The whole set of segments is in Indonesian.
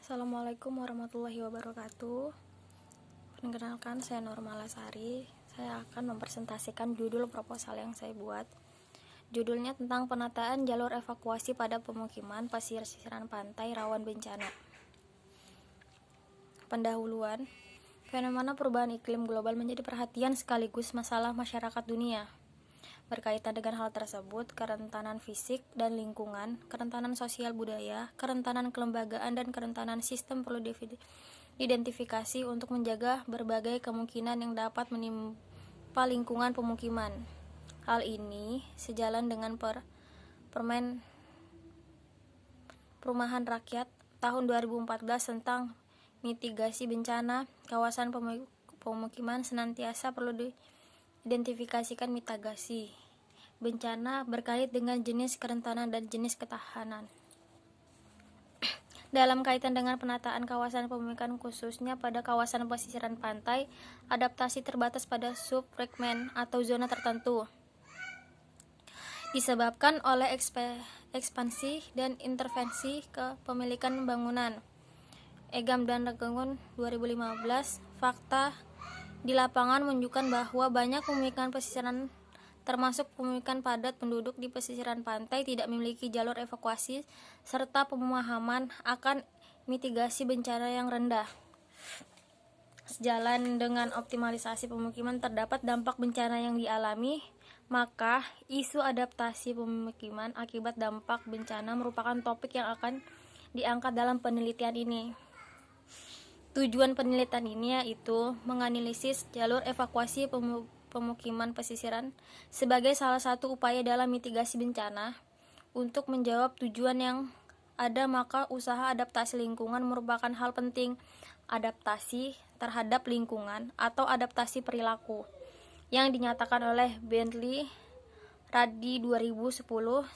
Assalamualaikum warahmatullahi wabarakatuh. Perkenalkan, saya Norma Lasari. Saya akan mempresentasikan judul proposal yang saya buat. Judulnya tentang penataan jalur evakuasi pada pemukiman pesisiran pantai rawan bencana. Pendahuluan, fenomena perubahan iklim global menjadi perhatian sekaligus masalah masyarakat dunia. Berkaitan dengan hal tersebut, kerentanan fisik dan lingkungan, kerentanan sosial budaya, kerentanan kelembagaan, dan kerentanan sistem perlu diidentifikasi untuk menjaga berbagai kemungkinan yang dapat menimpa lingkungan pemukiman. Hal ini sejalan dengan Perumahan Rakyat tahun 2014 tentang mitigasi bencana kawasan pemukiman. Senantiasa perlu diidentifikasikan mitigasi bencana berkait dengan jenis kerentanan dan jenis ketahanan. Dalam kaitan dengan penataan kawasan pemukiman khususnya pada kawasan pesisiran pantai, adaptasi terbatas pada subfragmen atau zona tertentu disebabkan oleh ekspansi dan intervensi kepemilikan bangunan. Egam dan Regengun 2015, fakta di lapangan menunjukkan bahwa banyak pemukiman pesisiran termasuk pemukiman padat penduduk di pesisiran pantai tidak memiliki jalur evakuasi serta pemahaman akan mitigasi bencana yang rendah. Sejalan dengan optimalisasi pemukiman terdapat dampak bencana yang dialami, maka isu adaptasi pemukiman akibat dampak bencana merupakan topik yang akan diangkat dalam penelitian ini. Tujuan penelitian ini yaitu menganalisis jalur evakuasi pemukiman pesisiran sebagai salah satu upaya dalam mitigasi bencana. Untuk menjawab tujuan yang ada, maka usaha adaptasi lingkungan merupakan hal penting. Adaptasi terhadap lingkungan atau adaptasi perilaku yang dinyatakan oleh Bentley Radi 2010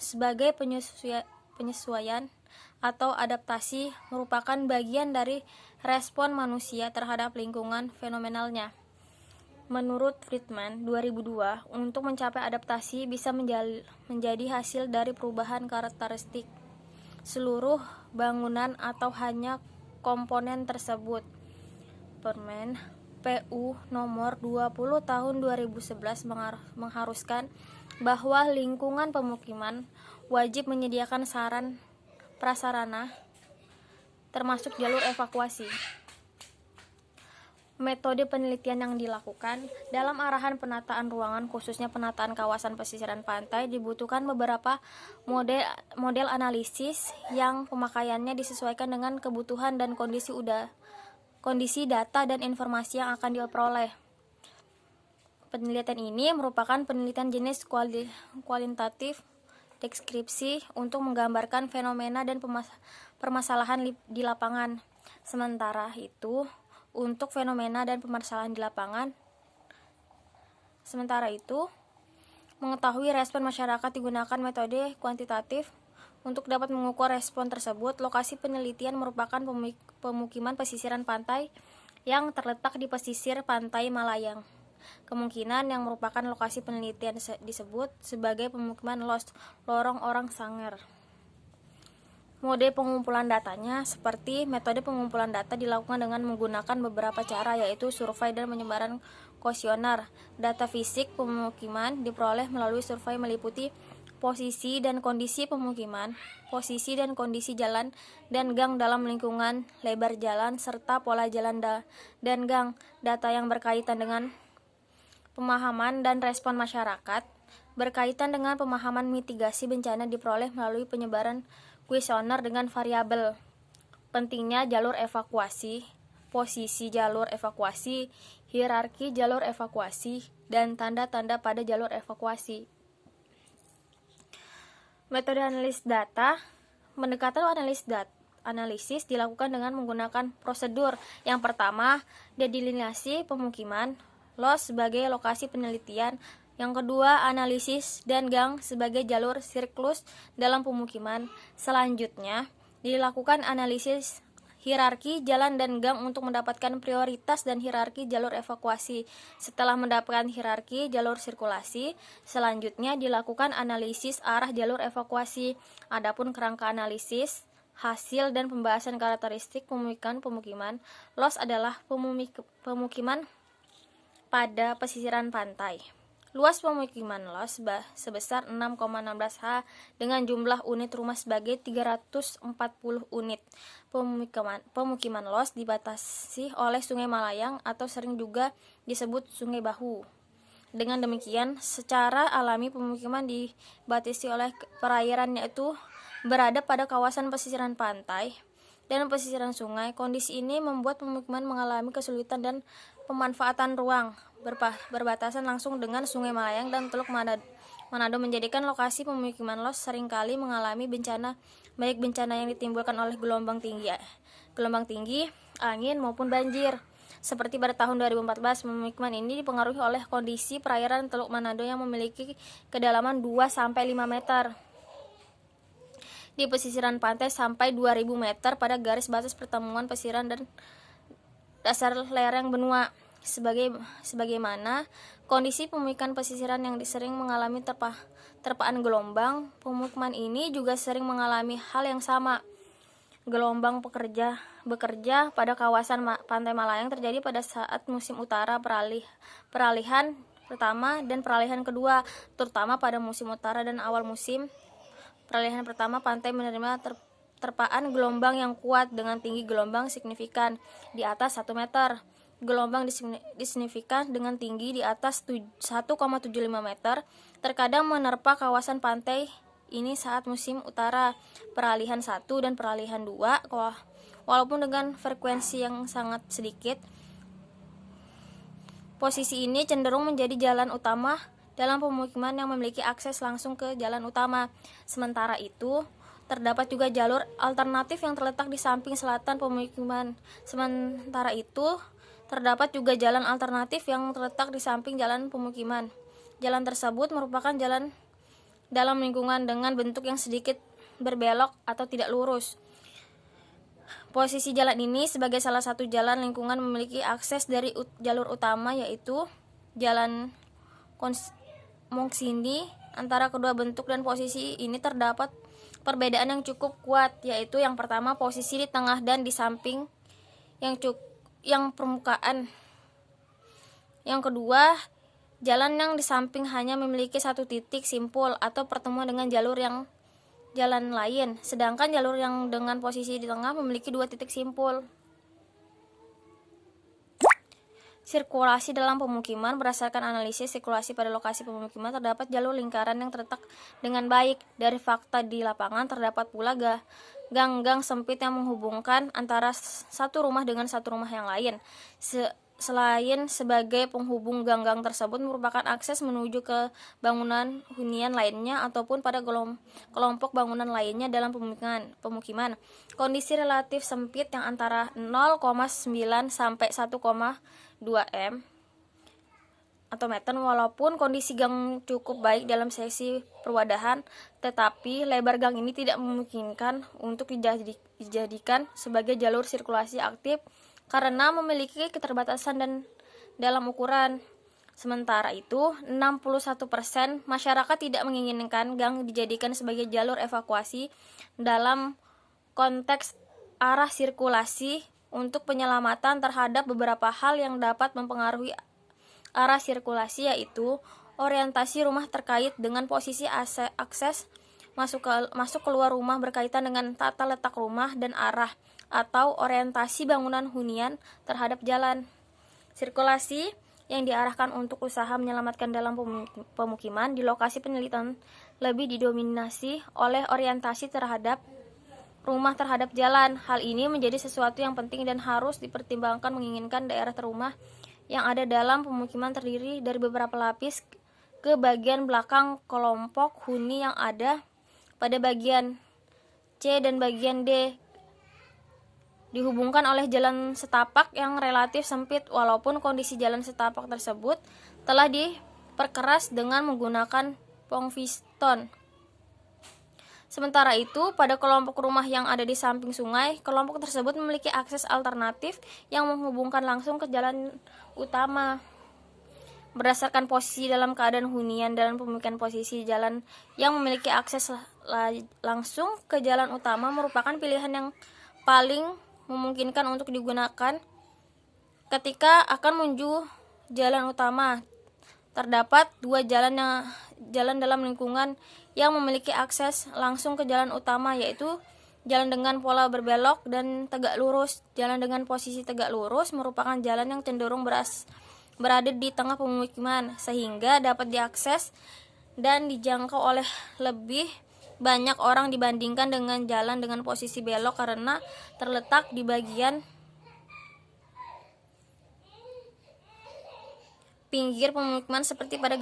sebagai penyesuaian atau adaptasi merupakan bagian dari respon manusia terhadap lingkungan fenomenalnya. Menurut Friedman 2002, untuk mencapai adaptasi bisa menjadi hasil dari perubahan karakteristik seluruh bangunan atau hanya komponen tersebut. Permen PU nomor 20 tahun 2011 mengharuskan bahwa lingkungan pemukiman wajib menyediakan prasarana termasuk jalur evakuasi. Metode penelitian yang dilakukan dalam arahan penataan ruangan khususnya penataan kawasan pesisiran pantai dibutuhkan beberapa model analisis yang pemakaiannya disesuaikan dengan kebutuhan dan kondisi data dan informasi yang akan diperoleh. Penelitian ini merupakan penelitian jenis kualitatif deskripsi untuk menggambarkan fenomena dan permasalahan di lapangan. Sementara itu, mengetahui respon masyarakat digunakan metode kuantitatif untuk dapat mengukur respon tersebut. Lokasi penelitian merupakan pemukiman pesisiran pantai yang terletak di pesisir pantai Malayang. Kemungkinan yang merupakan lokasi penelitian disebut sebagai pemukiman lorong orang Sanger. Mode pengumpulan datanya seperti metode pengumpulan data dilakukan dengan menggunakan beberapa cara, yaitu survei dan penyebaran kuesioner. Data fisik pemukiman diperoleh melalui survei meliputi posisi dan kondisi pemukiman, posisi dan kondisi jalan dan gang dalam lingkungan, lebar jalan, serta pola jalan dan gang. Data yang berkaitan dengan pemahaman dan respon masyarakat berkaitan dengan pemahaman mitigasi bencana diperoleh melalui penyebaran kuesioner dengan variabel pentingnya jalur evakuasi, posisi jalur evakuasi, hierarki jalur evakuasi, dan tanda-tanda pada jalur evakuasi. Metode analisis data. Pendekatan analisis dilakukan dengan menggunakan prosedur. Yang pertama, delineasi pemukiman LOS sebagai lokasi penelitian. Yang kedua, analisis dan gang sebagai jalur siklus dalam pemukiman. Selanjutnya, dilakukan analisis hierarki jalan dan gang untuk mendapatkan prioritas dan hierarki jalur evakuasi. Setelah mendapatkan hierarki jalur sirkulasi, selanjutnya dilakukan analisis arah jalur evakuasi. Adapun kerangka analisis hasil dan pembahasan karakteristik pemukiman. LOS adalah pemukiman pada pesisiran pantai. Luas pemukiman LOS sebesar 6,16 ha dengan jumlah unit rumah sebagai 340 unit. Pemukiman LOS dibatasi oleh Sungai Malayang atau sering juga disebut Sungai Bahu. Dengan demikian, secara alami pemukiman dibatasi oleh perairan, yaitu berada pada kawasan pesisiran pantai dan pesisiran sungai. Kondisi ini membuat pemukiman mengalami kesulitan dan pemanfaatan ruang berbatasan langsung dengan Sungai Malayang dan Teluk Manado menjadikan lokasi pemukiman LOS seringkali mengalami bencana, baik bencana yang ditimbulkan oleh gelombang tinggi, angin maupun banjir. Seperti pada tahun 2014, pemukiman ini dipengaruhi oleh kondisi perairan Teluk Manado yang memiliki kedalaman 2-5 meter di pesisiran pantai sampai 2000 meter pada garis batas pertemuan pesisiran dan dasar lereng benua. Sebagaimana kondisi pemukiman pesisiran yang sering mengalami terpaan gelombang, pemukiman ini juga sering mengalami hal yang sama. Gelombang bekerja pada kawasan pantai Malayang terjadi pada saat musim utara peralihan pertama dan peralihan kedua, terutama pada musim utara dan awal musim peralihan pertama. Pantai menerima terpaan gelombang yang kuat dengan tinggi gelombang signifikan di atas 1 meter. Gelombang signifikan dengan tinggi di atas 1,75 meter terkadang menerpa kawasan pantai ini saat musim utara peralihan 1 dan peralihan 2, walaupun dengan frekuensi yang sangat sedikit. Posisi ini cenderung menjadi jalan utama dalam pemukiman yang memiliki akses langsung ke jalan utama. Sementara itu, terdapat juga jalur alternatif yang terletak di samping selatan pemukiman. Jalan tersebut merupakan jalan dalam lingkungan dengan bentuk yang sedikit berbelok atau tidak lurus. Posisi jalan ini sebagai salah satu jalan lingkungan memiliki akses dari jalur utama, yaitu Jalan Mongsindi. Antara kedua bentuk dan posisi ini terdapat perbedaan yang cukup kuat, yaitu yang pertama posisi di tengah dan di samping yang permukaan. Yang kedua, jalan yang di samping hanya memiliki satu titik simpul atau pertemuan dengan jalan lain, sedangkan jalur yang dengan posisi di tengah memiliki 2 titik simpul. Sirkulasi dalam pemukiman. Berdasarkan analisis sirkulasi pada lokasi pemukiman, terdapat jalur lingkaran yang terletak dengan baik. Dari fakta di lapangan, terdapat pula gang-gang sempit yang menghubungkan antara satu rumah dengan satu rumah yang lain. Selain sebagai penghubung, gang-gang tersebut merupakan akses menuju ke bangunan hunian lainnya ataupun pada kelompok bangunan lainnya dalam pemukiman. Kondisi relatif sempit yang antara 0,9 sampai 1,2 m atau meter, walaupun kondisi gang cukup baik dalam sesi perwadahan, tetapi lebar gang ini tidak memungkinkan untuk dijadikan sebagai jalur sirkulasi aktif karena memiliki keterbatasan dan dalam ukuran. Sementara itu, 61% masyarakat tidak menginginkan gang dijadikan sebagai jalur evakuasi dalam konteks arah sirkulasi untuk penyelamatan terhadap beberapa hal yang dapat mempengaruhi arah sirkulasi, yaitu orientasi rumah terkait dengan posisi akses masuk keluar rumah berkaitan dengan tata letak rumah dan arah atau orientasi bangunan hunian terhadap jalan. Sirkulasi yang diarahkan untuk usaha menyelamatkan dalam pemukiman di lokasi penelitian lebih didominasi oleh orientasi terhadap rumah terhadap jalan. Hal ini menjadi sesuatu yang penting dan harus dipertimbangkan menginginkan daerah terumah yang ada dalam pemukiman terdiri dari beberapa lapis ke bagian belakang kelompok huni yang ada pada bagian C dan bagian D dihubungkan oleh jalan setapak yang relatif sempit, walaupun kondisi jalan setapak tersebut telah diperkeras dengan menggunakan pongviston. Sementara itu, pada kelompok rumah yang ada di samping sungai, kelompok tersebut memiliki akses alternatif yang menghubungkan langsung ke jalan utama. Berdasarkan posisi dalam keadaan hunian dalam pemukiman, posisi jalan yang memiliki akses langsung ke jalan utama merupakan pilihan yang paling memungkinkan untuk digunakan ketika akan menuju jalan utama. Terdapat dua jalan dalam lingkungan yang memiliki akses langsung ke jalan utama, yaitu jalan dengan pola berbelok dan tegak lurus. Jalan dengan posisi tegak lurus merupakan jalan yang cenderung berada di tengah pemukiman, sehingga dapat diakses dan dijangkau oleh lebih banyak orang dibandingkan dengan jalan dengan posisi belok karena terletak di bagian pinggir pemukiman seperti pada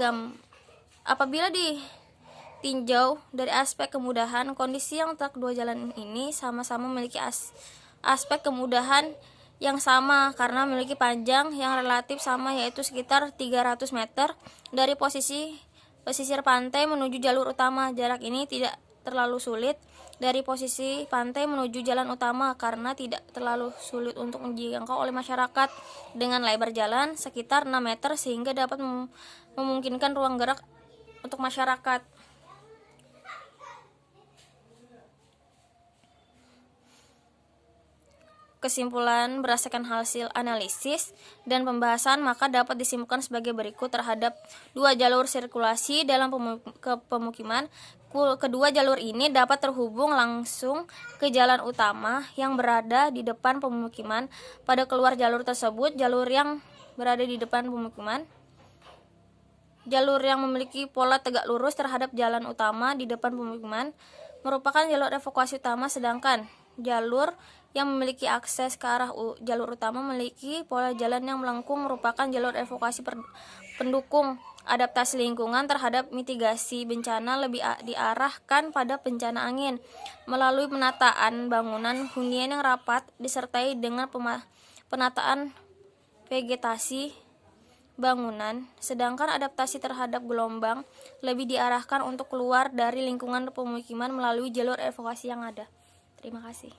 apabila ditinjau dari aspek kemudahan, kondisi yang tak kedua jalan ini sama-sama memiliki aspek kemudahan yang sama karena memiliki panjang yang relatif sama, yaitu sekitar 300 meter dari posisi pesisir pantai menuju jalur utama. Jarak ini tidak terlalu sulit dari posisi pantai menuju jalan utama karena tidak terlalu sulit untuk dijangkau oleh masyarakat dengan lebar jalan sekitar 6 meter sehingga dapat memungkinkan ruang gerak untuk masyarakat. Kesimpulan berdasarkan hasil analisis dan pembahasan, maka dapat disimpulkan sebagai berikut terhadap dua jalur sirkulasi dalam pemukiman. Kedua jalur ini dapat terhubung langsung ke jalan utama yang berada di depan pemukiman. Pada keluar jalur tersebut, jalur yang berada di depan pemukiman, jalur yang memiliki pola tegak lurus terhadap jalan utama di depan pemukiman merupakan jalur evakuasi utama, sedangkan jalur yang memiliki akses ke arah jalur utama memiliki pola jalan yang melengkung merupakan jalur evakuasi pendukung. Adaptasi lingkungan terhadap mitigasi bencana lebih diarahkan pada bencana angin melalui penataan bangunan hunian yang rapat disertai dengan penataan vegetasi bangunan, sedangkan adaptasi terhadap gelombang lebih diarahkan untuk keluar dari lingkungan pemukiman melalui jalur evakuasi yang ada. Terima kasih.